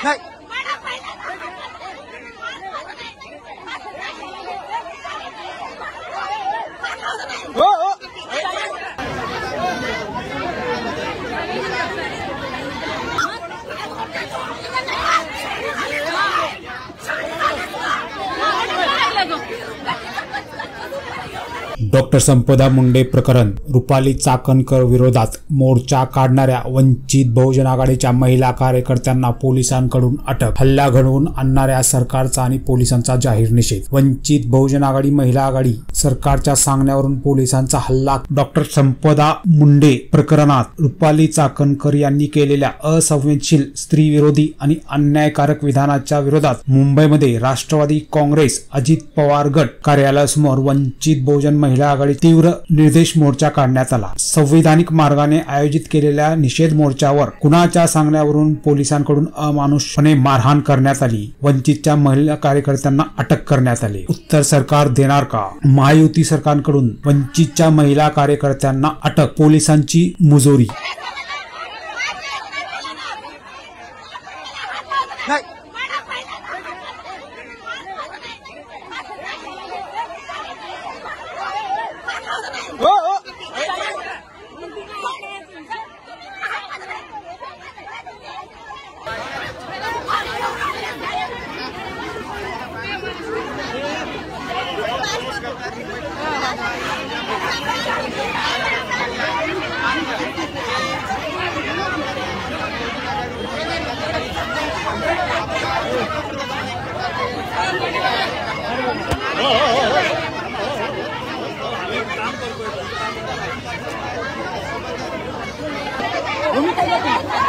नाही. हो हो डॉक्टर संपदा मुंडे प्रकरण रुपाली चाकणकर विरोधात मोर्चा काढणाऱ्या वंचित बहुजन आघाडीच्या महिला कार्यकर्त्यांना पोलिसांकडून अटक. हल्ला घडवून आणणाऱ्या सरकारचा आणि पोलिसांचा जाहीर निषेध. वंचित बहुजन आघाडी महिला आघाडी सरकारच्या सांगण्यावरून पोलिसांचा हल्ला. डॉक्टर संपदा मुंडे प्रकरणात रुपाली चाकणकर यांनी केलेल्या असंवेदनशील स्त्रीविरोधी आणि अन्यायकारक विधानाच्या विरोधात मुंबईमध्ये राष्ट्रवादी काँग्रेस अजित पवार गट कार्यालयासमोर वंचित बहुजन महिला आघाडी तीव्र निर्देश मोर्चा काढण्यात आला. संविधानिक मार्गाने आयोजित केलेल्या निषेध मोर्चावर कुणाच्या सांगण्यावरून पोलिसांकडून अमानुषपणे मारहाण करण्यात आली. वंचितच्या महिला कार्यकर्त्यांना अटक करण्यात आली. उत्तर सरकार देणार का? महायुती सरकारकडून वंचितच्या महिला कार्यकर्त्यांना अटक. पोलिसांची मुजोरी. नाही. हो हो भूमिका